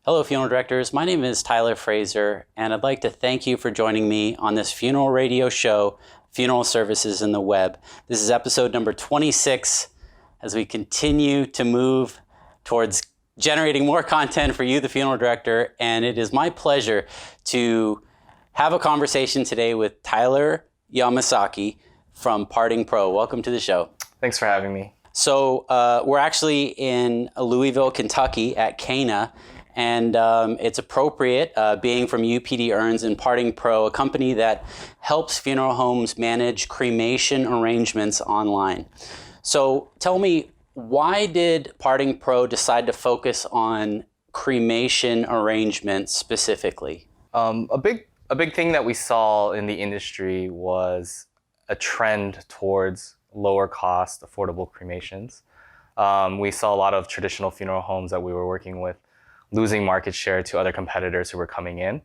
Hello, funeral directors. My name is Tyler Fraser, and I'd like to thank you for joining me on this funeral radio show, Funeral Services in the Web. This is episode number 26 as we continue to move towards generating more content for you, the funeral director. And it is my pleasure to have a conversation today with Tyler Yamasaki from Parting Pro. Welcome to the show. Thanks for having me. So we're actually in Louisville, Kentucky at Cana. And it's appropriate, being from UPD Earns and Parting Pro, a company that helps funeral homes manage cremation arrangements online. So tell me, why did Parting Pro decide to focus on cremation arrangements specifically? A big thing that we saw in the industry was a trend towards lower cost, affordable cremations. We saw a lot of traditional funeral homes that we were working with losing market share to other competitors who were coming in.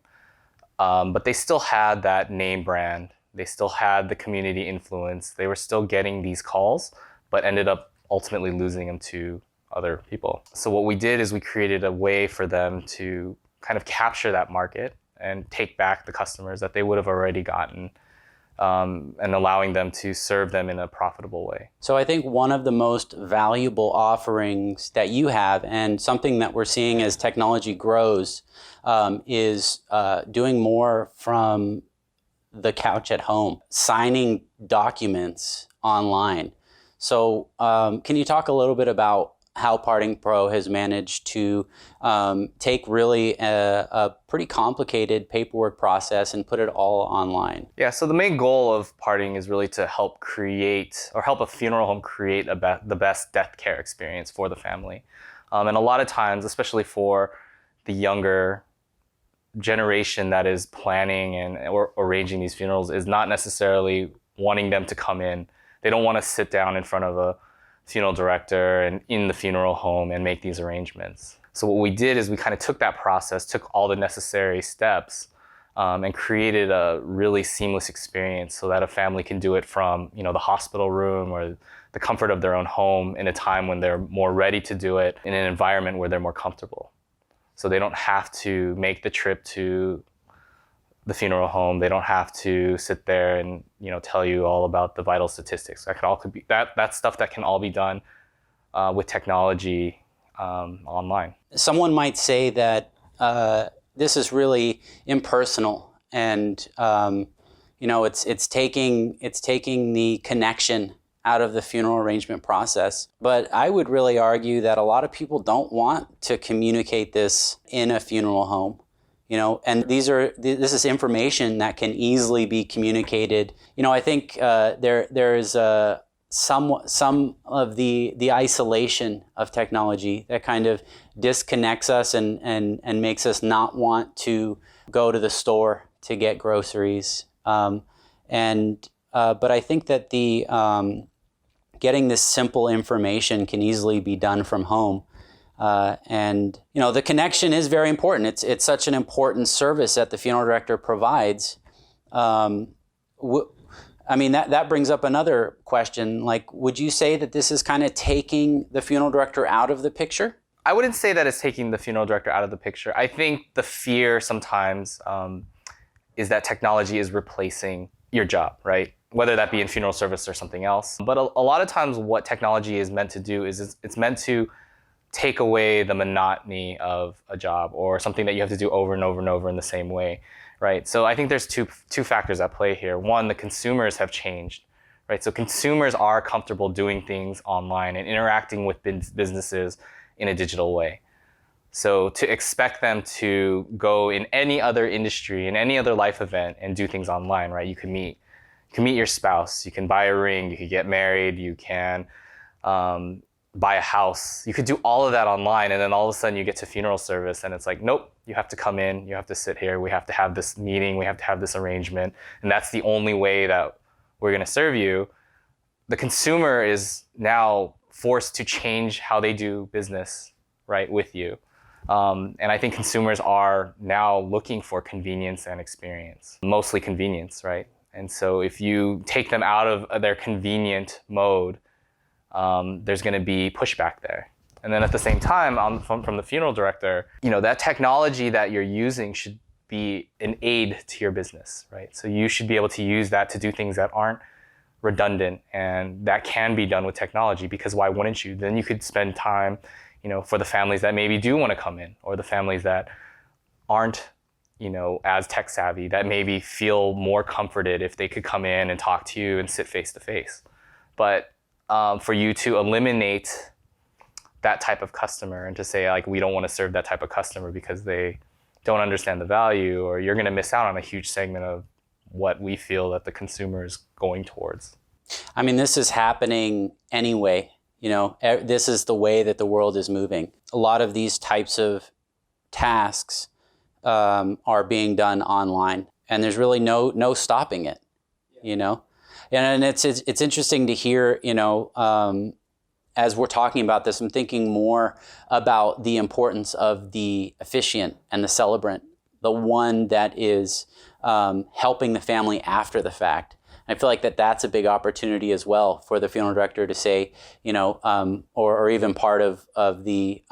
But they still had that name brand. They still had the community influence. They were still getting these calls, but ended up ultimately losing them to other people. So what we did is we created a way for them to kind of capture that market and take back the customers that they would have already gotten, and allowing them to serve them in a profitable way. So I think one of the most valuable offerings that you have, and something that we're seeing as technology grows, is doing more from the couch at home, signing documents online. So can you talk a little bit about how Parting Pro has managed to take really a pretty complicated paperwork process and put it all online? Yeah, so the main goal of Parting is really to help a funeral home create the best death care experience for the family. And a lot of times, especially for the younger generation that is planning or arranging these funerals, is not necessarily wanting them to come in. They don't want to sit down in front of a funeral director and in the funeral home and make these arrangements. So what we did is we kind of took that process, took all the necessary steps, and created a really seamless experience so that a family can do it from, the hospital room or the comfort of their own home in a time when they're more ready to do it in an environment where they're more comfortable. So they don't have to make the trip to the funeral home. They don't have to sit there and tell you all about the vital statistics. That's stuff that can all be done with technology online. Someone might say that this is really impersonal, and it's taking the connection out of the funeral arrangement process. But I would really argue that a lot of people don't want to communicate this in a funeral home. And this is information that can easily be communicated. I think there is some of the isolation of technology that kind of disconnects us and makes us not want to go to the store to get groceries. But I think that getting this simple information can easily be done from home. The connection is very important. It's such an important service that the funeral director provides. That brings up another question. Like, would you say that this is kind of taking the funeral director out of the picture? I wouldn't say that it's taking the funeral director out of the picture. I think the fear sometimes is that technology is replacing your job, right? Whether that be in funeral service or something else. But a lot of times what technology is meant to do is it's meant to take away the monotony of a job or something that you have to do over and over and over in the same way, right? So I think there's two factors at play here. One, the consumers have changed, right? So consumers are comfortable doing things online and interacting with businesses in a digital way. So to expect them to go in any other industry, in any other life event and do things online, right? You can meet your spouse, you can buy a ring, you can get married, you can buy a house. You could do all of that online, and then all of a sudden you get to funeral service and it's like, nope, you have to come in, you have to sit here, we have to have this meeting, we have to have this arrangement, and that's the only way that we're going to serve you. The consumer is now forced to change how they do business, right, with you. And I think consumers are now looking for convenience and experience, mostly convenience, right? And so if you take them out of their convenient mode, there's going to be pushback there. And then at the same time, from the funeral director, that technology that you're using should be an aid to your business, right? So you should be able to use that to do things that aren't redundant, and that can be done with technology, because why wouldn't you? Then you could spend time, for the families that maybe do want to come in, or the families that aren't, as tech savvy, that maybe feel more comforted if they could come in and talk to you and sit face to face. But for you to eliminate that type of customer and to say, like, we don't want to serve that type of customer because they don't understand the value, or you're going to miss out on a huge segment of what we feel that the consumer is going towards. I mean, this is happening anyway. This is the way that the world is moving. A lot of these types of tasks are being done online, and there's really no stopping it. And it's interesting to hear. As we're talking about this, I'm thinking more about the importance of the officiant and the celebrant, the one that is helping the family after the fact. And I feel like that's a big opportunity as well for the funeral director to say, or even part of the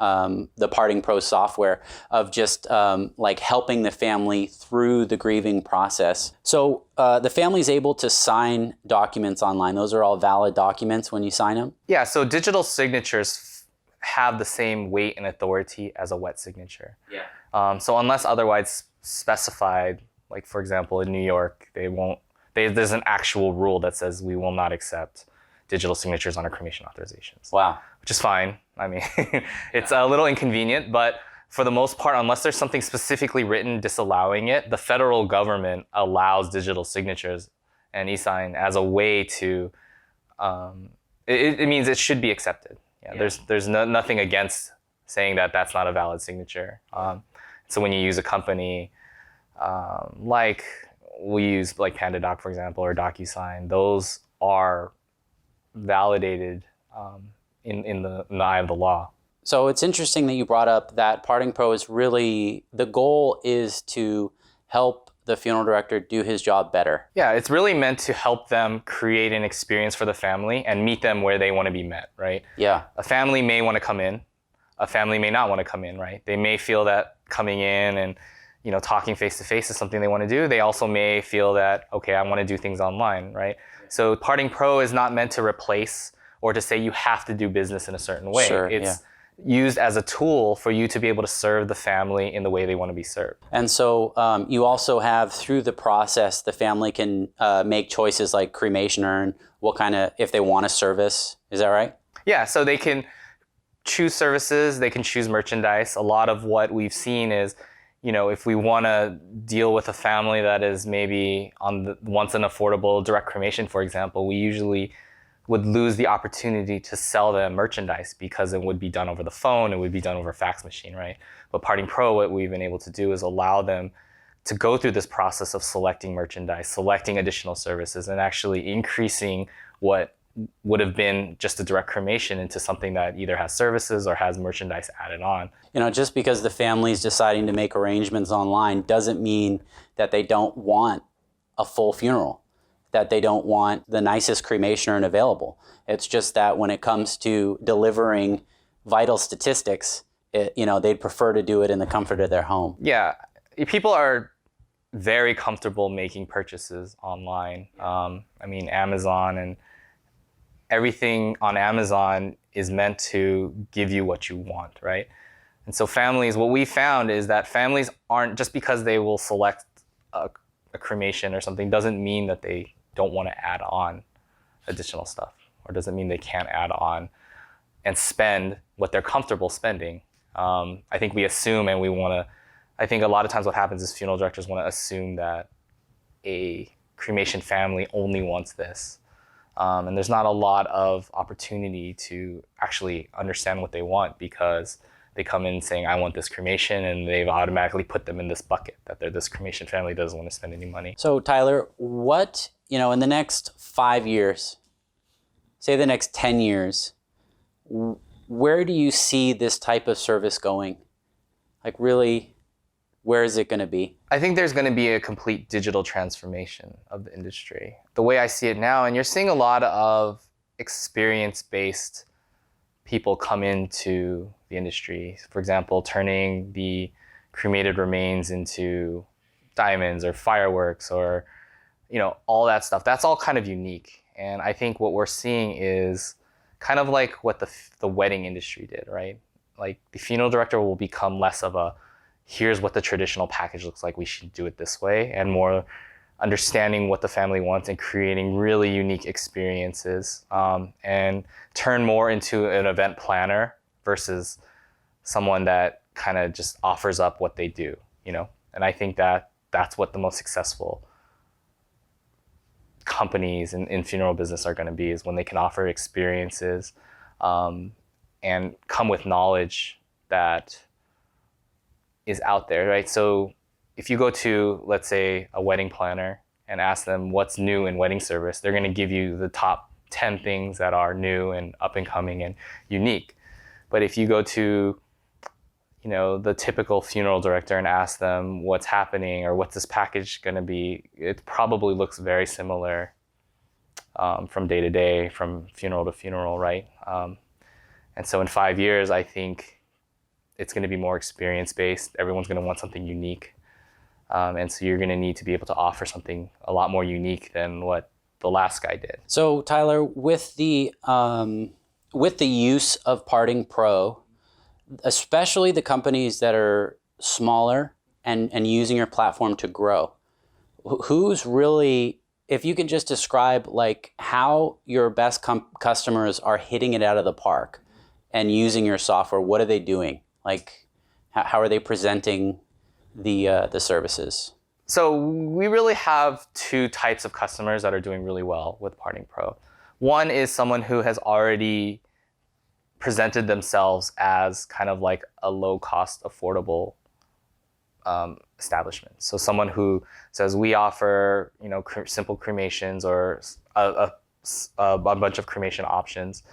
Parting Pro software of just like helping the family through the grieving process. So the family's able to sign documents online. Those are all valid documents when you sign them? Yeah, so digital signatures have the same weight and authority as a wet signature. Yeah. So unless otherwise specified, like for example in New York, there's an actual rule that says we will not accept digital signatures on our cremation authorizations. Wow. Which is fine. I mean, it's a little inconvenient, but for the most part, unless there's something specifically written disallowing it, the federal government allows digital signatures and e-sign as a way to, it means it should be accepted. Yeah. There's nothing against saying that that's not a valid signature. So when you use a company like we use like PandaDoc, for example, or DocuSign, those are validated in the eye of the law. So it's interesting that you brought up that Parting Pro is really, the goal is to help the funeral director do his job better. Yeah, it's really meant to help them create an experience for the family and meet them where they want to be met, right? Yeah. A family may want to come in, a family may not want to come in, right? They may feel that coming in and talking face to face is something they want to do. They also may feel that, okay, I want to do things online, right? So Parting Pro is not meant to replace or to say you have to do business in a certain way. Sure, it's used as a tool for you to be able to serve the family in the way they want to be served. And so you also have, through the process, the family can make choices like cremation urn, what kind of, if they want a service, is that right? Yeah, so they can choose services, they can choose merchandise. A lot of what we've seen is, if we want to deal with a family that is maybe wants an affordable direct cremation, for example, we usually would lose the opportunity to sell them merchandise because it would be done over the phone, it would be done over a fax machine, right? But Parting Pro, what we've been able to do is allow them to go through this process of selecting merchandise, selecting additional services, and actually increasing what would have been just a direct cremation into something that either has services or has merchandise added on. Just because the family's deciding to make arrangements online doesn't mean that they don't want a full funeral, that they don't want the nicest cremation urn available. It's just that when it comes to delivering vital statistics, they'd prefer to do it in the comfort of their home. Yeah, people are very comfortable making purchases online. Amazon and everything on Amazon is meant to give you what you want, right? And so families, what we found is that families aren't, just because they will select a cremation or something, doesn't mean that they don't want to add on additional stuff, or doesn't mean they can't add on and spend what they're comfortable spending. I think we assume, and I think a lot of times what happens is funeral directors want to assume that a cremation family only wants this. And there's not a lot of opportunity to actually understand what they want, because they come in saying, I want this cremation, and they've automatically put them in this bucket that this cremation family doesn't want to spend any money. So Tyler, what, in the next 5 years, say the next 10 years, where do you see this type of service going? Like really, where is it going to be? I think there's going to be a complete digital transformation of the industry. The way I see it now, and you're seeing a lot of experience-based people come into the industry. For example, turning the cremated remains into diamonds or fireworks or, all that stuff. That's all kind of unique. And I think what we're seeing is kind of like what the wedding industry did, right? Like the funeral director will become less of a, here's what the traditional package looks like, we should do it this way, and more understanding what the family wants and creating really unique experiences, and turn more into an event planner versus someone that kind of just offers up what they do, And I think that that's what the most successful companies in funeral business are going to be, is when they can offer experiences, and come with knowledge that is out there, right? So if you go to, let's say, a wedding planner and ask them what's new in wedding service, they're going to give you the top 10 things that are new and up and coming and unique. But if you go to, the typical funeral director and ask them what's happening or what's this package going to be, it probably looks very similar, from day to day, from funeral to funeral, right? And so in 5 years, I think it's going to be more experience-based. Everyone's going to want something unique. And so you're going to need to be able to offer something a lot more unique than what the last guy did. So Tyler, with the use of Parting Pro, especially the companies that are smaller and using your platform to grow, who's really, if you can just describe like how your best customers are hitting it out of the park and using your software, what are they doing? Like, how are they presenting the services? So we really have two types of customers that are doing really well with Parting Pro. One is someone who has already presented themselves as kind of like a low-cost, affordable establishment. So someone who says, we offer, simple cremations or a bunch of cremation options,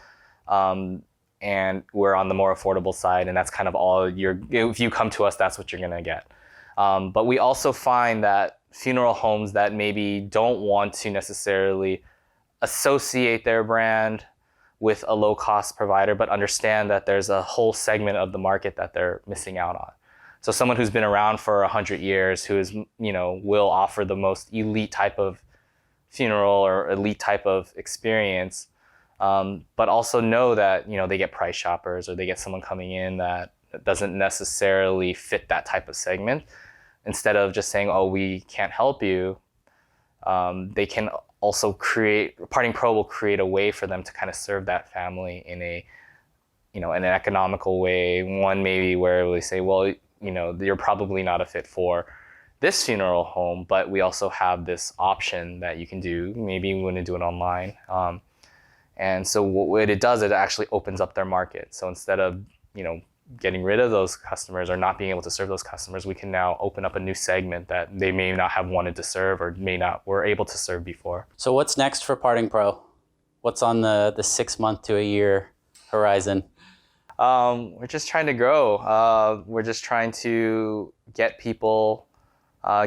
and we're on the more affordable side, and that's kind of all if you come to us, that's what you're gonna get. But we also find that funeral homes that maybe don't want to necessarily associate their brand with a low-cost provider, but understand that there's a whole segment of the market that they're missing out on. So someone who's been around for 100 years, who is, will offer the most elite type of funeral or elite type of experience, but also know that, they get price shoppers or they get someone coming in that doesn't necessarily fit that type of segment. Instead of just saying, oh, we can't help you, they can also Parting Pro will create a way for them to kind of serve that family in in an economical way. One maybe where they say, well, you're probably not a fit for this funeral home, but we also have this option that you can do. Maybe you want to do it online. And so what it does, it actually opens up their market. So instead of, getting rid of those customers or not being able to serve those customers, we can now open up a new segment that they may not have wanted to serve or were able to serve before. So what's next for Parting Pro? What's on the 6 month to a year horizon? We're just trying to grow. We're just trying to get people,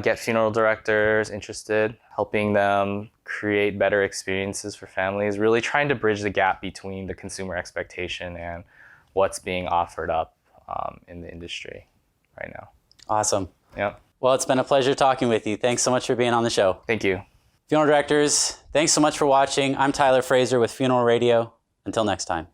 get funeral directors interested, helping them create better experiences for families, really trying to bridge the gap between the consumer expectation and what's being offered up in the industry right now. Awesome. Yeah. Well, it's been a pleasure talking with you. Thanks so much for being on the show. Thank you. Funeral directors, thanks so much for watching. I'm Tyler Fraser with Funeral Radio. Until next time.